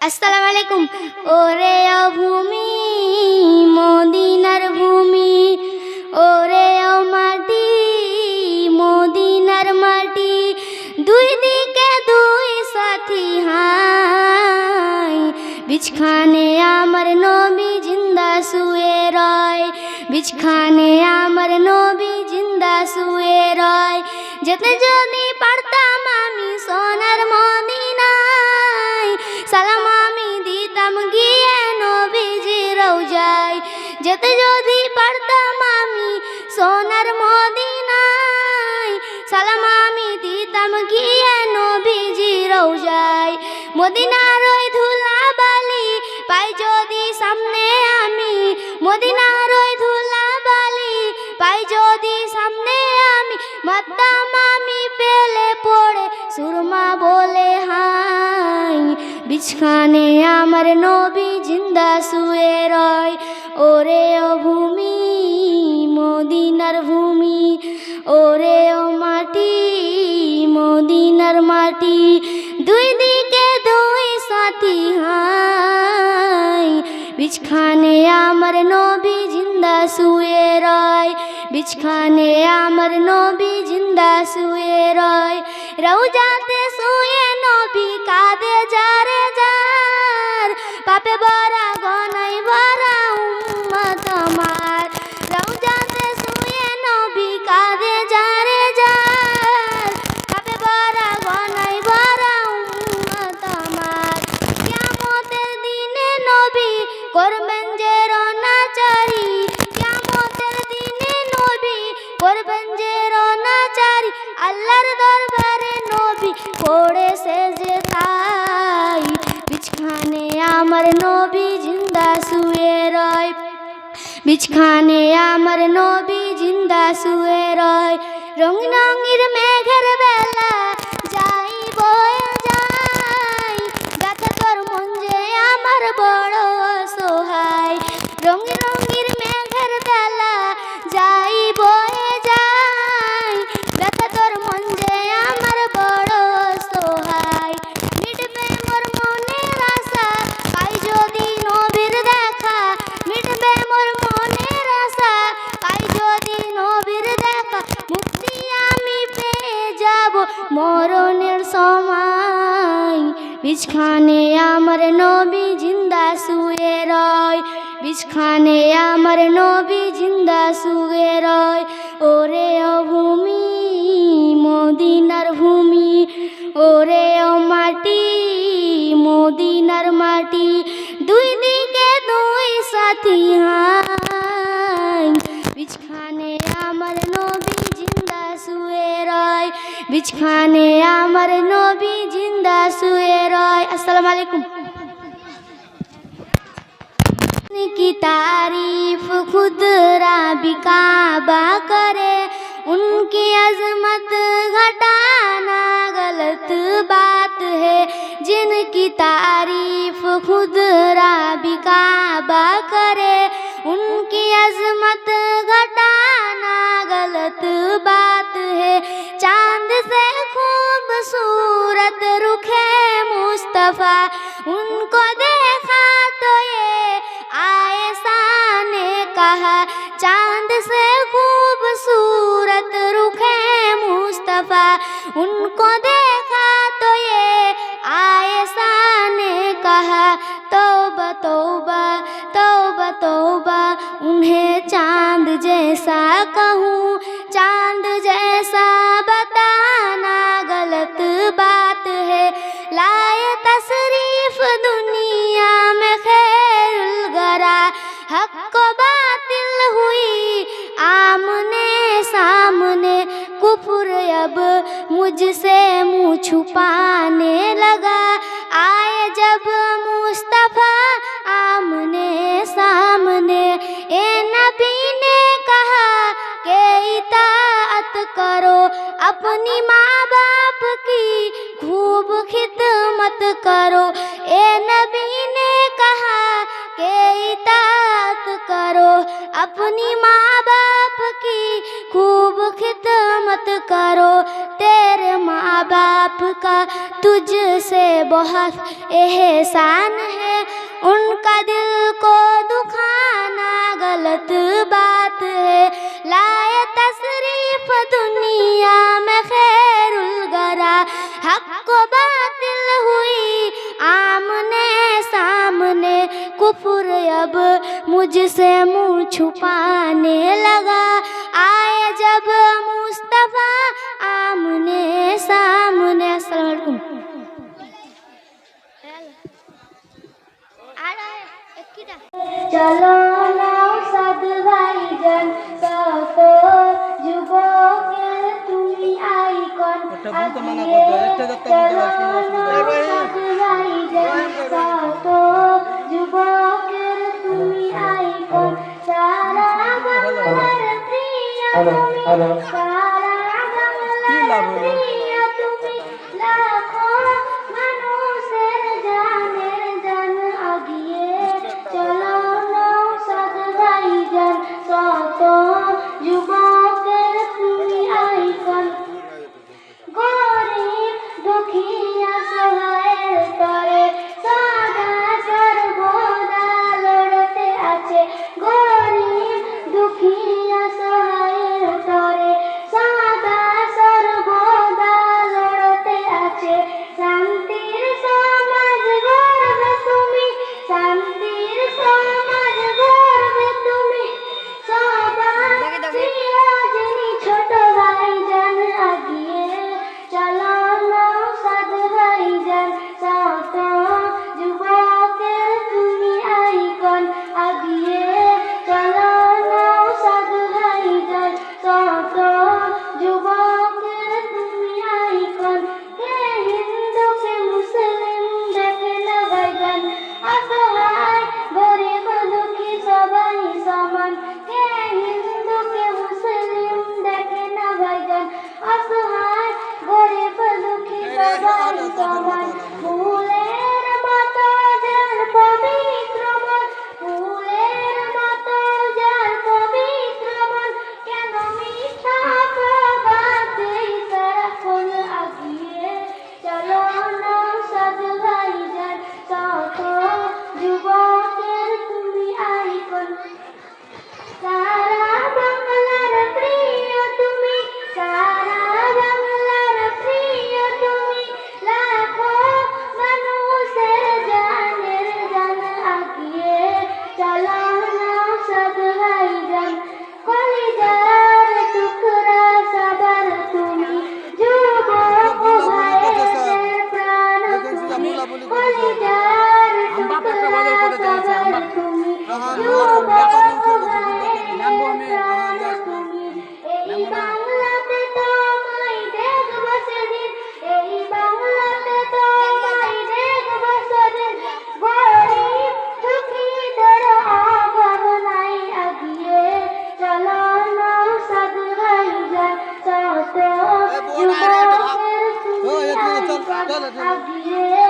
আসসালামু আলাইকুম। ওরে ও ভূমি মদিনার ভূমি, ওরে ও মাটি মদিনার মাটি, দুই দিকে দুই সাথী হাই, বিছখানে আমার নবী জিন্দা শুয়ে রয়, বিছখানে আমার নবী জিন্দা শুয়ে রয়। যেতে যদি পারতাম আমি সোনার মদিনায়, সালাম আমি দিতাম গিয়ে নবীজি রওজায়। যেতে যদি পারতাম আমি সোনার মদিনায়, সালাম আমি দিতাম গিয়ে নবীজি রওজায়। মদিনার ওই ধুলাবালি পাই যদি সামনে আমি, মদিনার ওই ধুলাবালি পাই যদি সামনে আমি, মাতাম আমি পেলে পড়ে সুরমা বলে হাই, বিছখানে আমার নবী জিন্দা শুয়ে রয়। ওরে ও ভূমি মদিনার ভূমি, ওরে ও মাটি মদিনার মাটি, দুই দিকে দুই সাথী হাই, বিছখানে আমার নবী জিন্দা শুয়ে রয়, বিছখানে আমার নবী জিন্দা শুয়ে রয়। রওজাতে শুয়ে নবী কাঁদে যারে যার, পাপে ভরা গনাই ভরা উম্মত আমার। রওজাতে শুয়ে নবী কাঁদে যারে যার, পাপে ভরা গনাই ভরা উম্মত আমার। কিয়ামতের দিনে নবী করবেন যে রনাচারি, কিয়ামতের দিনে নবী করবেন যে রনাচারি, আল্লাহর দরবারে নবী পড়ে সেজদায়, বিছখানে আমার নবী জিন্দা শুয়ে রয়, বিছখানে আমার নবী জিন্দা শুয়ে রয়। রঙিন রঙির মেঘের বেলা যাই বয়ে যাই, গাথা তোর মন যে আমার বড় অসহায়। রঙিন রঙির মেঘের বেলা যাই বয়ে যাই, গাথা তোর মন যে আমার বড় অসহায়। মিটবে মোর মনের আশা পাই যদি নবীর দেখা, মিটবে মোর মনের আশা পাই যদি নবীর দেখা, মুক্তি আমি পেয়ে যাব মরণের সময়, বিছখানে আমার নবী জিন্দা শুয়ে রয়, বিছখানে আমার নবী জিন্দা শুয়ে রয়। ওরে ও ভূমি মদিনার ভূমি, ওরে ও মাটি মদিনার মাটি, দুই দিকে দুই সাথী হাই, বিছখানে আমার নবী জিন্দা শুয়ে রয়, বিছখানে আমার নবী জিন্দা শুয়ে রয়। আসসালামু আলাইকুম। की तारीफ खुद राबी काबा करे, उनकी अजमत घटाना गलत बात है, जिनकी तारीफ खुद राबी काबा करे, उनकी अजमत घटाना गलत बात है। चांद से खूबसूरत रुखे मुस्तफ़ा, उनको देखा तो ये आयशा ने कहा, चांद से खूबसूरत रुखे मुस्तफ़ा, उनको देखा तो ये आयशा ने कहा, तौबा तौबा तौबा तौबा, उन्हें चांद जैसा कहूँ, चांद जैसा बताना गलत बात है। लाए तशरीफ दुनिया में खैरुल गरा, हक को बातिल हुई आमने सामने, कुफ्र अब मुझसे मुँह छुपाने लगा, आए जब मुस्तफ़ा आमने सामने। ए नबी ने कहा कि इताअत करो, अपनी माँ बाप की खूब खिदमत करो। ए नबी ने कहा कि इताअत करो, अपनी माँ बाप की खूब खिदमत करो। तेरे माँ बाप का तुझसे बहुत एहसान है, उनका दिल को दुखाना गलत बात है। लाए तशरीफ दुनिया में खैरुल वरा, हक को बातिल हुई आमने सामने, कुफ्र अब मुझसे मुंह छुपाने लगा। आए जब मुस्तफा आमने सामने। अस्सलाम वालेकुम। चलो नौशाद ভাইজান, কত যুবকের তুমি আইকন, চলো নৌসাদ ভাইজান, কত যুবকের তুমি আইকন, সারা বাংলার প্রিয় তুমি, সারা বাংলার প্রিয় তুমি, লাখো মানুষের জানের জান আগিয়ে চলো নৌসাদ ভাইজান, কত যুবকের তুমি আইকন। গরিব দুঃখিয়া সহায়ের তরে সদা সর্বদা লড়তে আছে, গরিব দুঃখিয়া সহায়ের তরে সদা সর্বদা লড়তে আছে। শান্তির সমাজ গড়বে তুমি, শান্তির সমাজ গড়বে তুমি, সবার প্রিয় যিনি ছোট ভাইজান আগিয়ে চলো নৌসাদ ভাইজান, কত যুবকের তুমি আইকন, আগিয়ে চলো নৌসাদ ভাইজান, কত যুবকের তুমি আইকন। কে হিন্দু কে মুসলিম দেখে না ভাইজান, অসহায় গরিব দুঃখী সবাই সমান। কে হিন্দু কে মুসলিম দেখে না ভাইজান, অসহায় গরিব দুঃখী সবাই সমান। ফুলের মতো যার পবিত্র মন, ফুলের মতো যার পবিত্র মন, কেন মিথ্যা প্রবাদে সারাক্ষণ আগিয়ে চলো নৌসাদ ভাইজান, কত যুবকের তুমি আইকন। সারা বাংলার প্রিয় তুমি, সারা বাংলার প্রিয় তুমি, লাখো মানুষের জানের জান আগিয়ে চলো নৌসাদ ভাইজান। কলিজার টুকরা সবার তুমি, যুবক ভাইদের প্রাণ তুমি, কলিজার টুকরা সবার তুমি, যুবক ভাইদের প্রাণ তুমি। এই বাংলাতে তোমায় দেখব সেদিন, এই বাংলাতে তোমায় দেখব সেদিন, গরিব দুঃখীদের অভাব নাই আগিয়ে চলো নৌসাদ ভাইজান, কত যুবকের তুমি আইকন, আগিয়ে